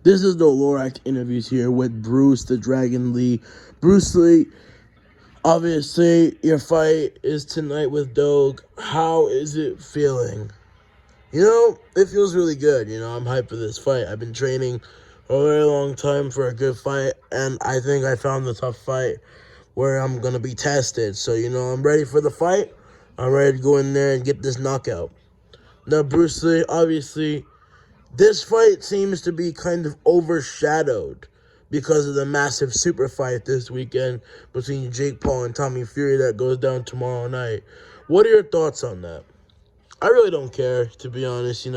This is the Lorax interviews here with Bruce the Dragon Lee. Bruce Lee, obviously your fight is tonight with Douge. How is it feeling? It feels really good. I'm hyped for this fight. I've been training for a very long time for a good fight, and I think I found the tough fight where I'm going to be tested. So, I'm ready for the fight. I'm ready to go in there and get this knockout. Now, Bruce Lee, obviously, this fight seems to be kind of overshadowed because of the massive super fight this weekend between Jake Paul and Tommy Fury that goes down tomorrow night. What are your thoughts on that? I really don't care, to be honest. I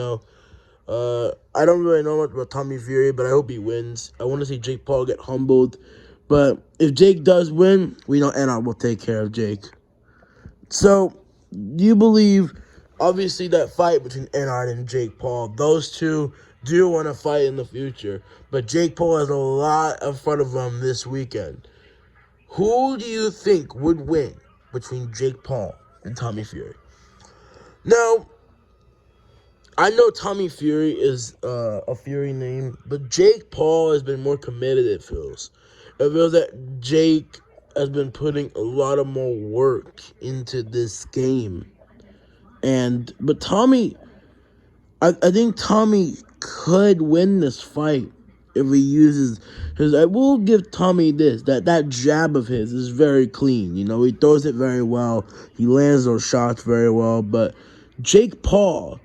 don't really know much about Tommy Fury, but I hope he wins. I want to see Jake Paul get humbled. But if Jake does win, we know Anna will take care of Jake. So, do you believe, obviously, that fight between Ennard and Jake Paul, those two do want to fight in the future, but Jake Paul has a lot in front of him this weekend. Who do you think would win between Jake Paul and Tommy Fury? Now, I know Tommy Fury is a Fury name, but Jake Paul has been more committed, it feels. It feels that Jake has been putting a lot of more work into this game. But Tommy, I think Tommy could win this fight if he uses his. I will give Tommy this, that jab of his is very clean. He throws it very well. He lands those shots very well. But Jake Paul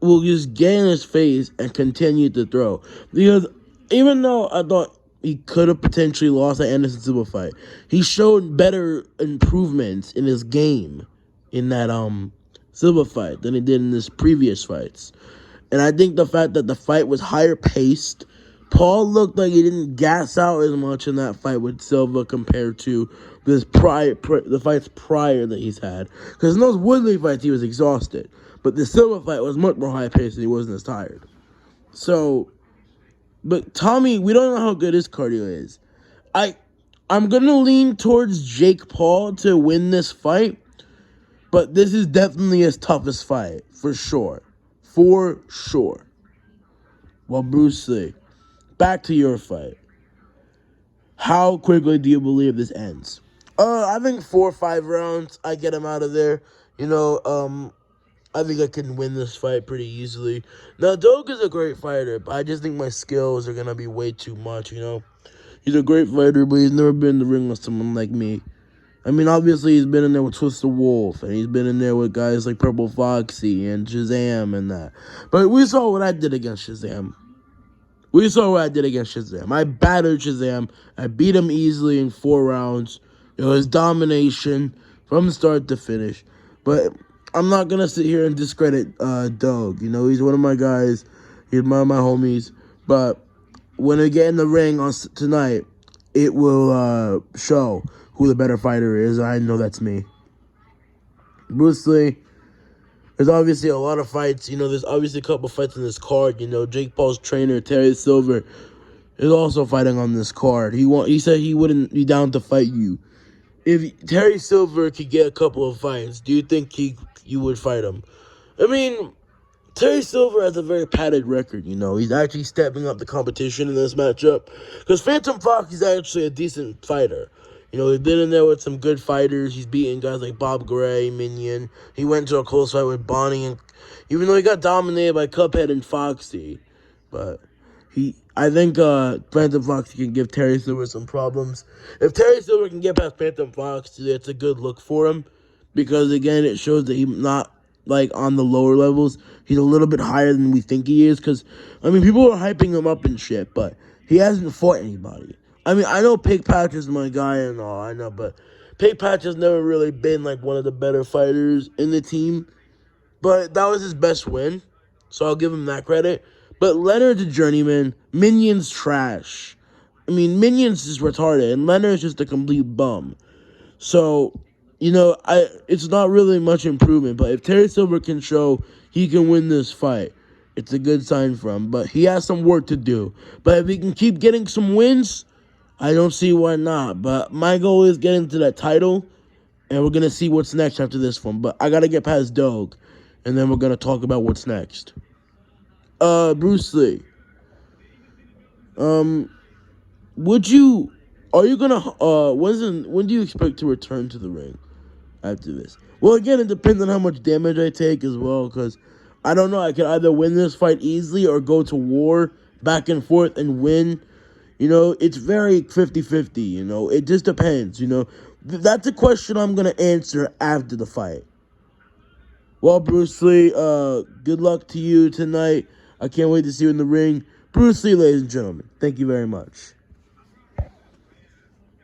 will just get in his face and continue to throw. Because even though I thought he could have potentially lost that Anderson Silva fight, he showed better improvements in his game in that Silva fight than he did in his previous fights. And I think the fact that the fight was higher paced, Paul looked like he didn't gas out as much in that fight with Silva compared to the fights prior that he's had. Because in those Woodley fights, he was exhausted. But the Silva fight was much more high paced and he wasn't as tired. But Tommy, we don't know how good his cardio is. I'm going to lean towards Jake Paul to win this fight. But this is definitely his toughest fight, for sure. For sure. Well, Bruce Lee, back to your fight. How quickly do you believe this ends? I think 4 or 5 rounds, I get him out of there. I think I can win this fight pretty easily. Now, Douge is a great fighter, but I just think my skills are going to be way too much, He's a great fighter, but he's never been in the ring with someone like me. I mean, obviously, he's been in there with Twister Wolf, and he's been in there with guys like Purple Foxy and Shazam and that. But we saw what I did against Shazam. I battered Shazam. I beat him easily in 4 rounds. It was domination from start to finish. But I'm not going to sit here and discredit Douge. He's one of my guys. He's one of my homies. But when we get in the ring tonight, it will show who the better fighter is. I know that's me. Bruce Lee, there's obviously a lot of fights. There's obviously a couple fights in this card. Jake Paul's trainer, Terry Silver, is also fighting on this card. He said he wouldn't be down to fight you. If Terry Silver could get a couple of fights, do you think you would fight him? I mean, Terry Silver has a very padded record, He's actually stepping up the competition in this matchup. Because Phantom Fox is actually a decent fighter. He's been in there with some good fighters. He's beaten guys like Bob Gray, Minion. He went to a close fight with Bonnie, and even though he got dominated by Cuphead and Foxy. But I think Phantom Foxy can give Terry Silver some problems. If Terry Silver can get past Phantom Foxy, it's a good look for him. Because, again, it shows that he's not on the lower levels. He's a little bit higher than we think he is. Because, people are hyping him up and shit, but he hasn't fought anybody. I know Pig Patch is my guy and all, I know, but Pig Patch has never really been, one of the better fighters in the team. But that was his best win, so I'll give him that credit. But Leonard's a journeyman. Minion's trash. Minion's just retarded, and Leonard's just a complete bum. So, it's not really much improvement. But if Terry Silver can show he can win this fight, it's a good sign for him. But he has some work to do. But if he can keep getting some wins, I don't see why not. But my goal is getting to that title, and we're going to see what's next after this one. But I got to get past Douge, and then we're going to talk about what's next. Bruce Lee, Would you? Are you gonna? When do you expect to return to the ring after this? Well, again, it depends on how much damage I take as well, because I don't know. I could either win this fight easily or go to war back and forth and win. It's very 50-50, It just depends, That's a question I'm going to answer after the fight. Well, Bruce Lee, good luck to you tonight. I can't wait to see you in the ring. Bruce Lee, ladies and gentlemen, thank you very much.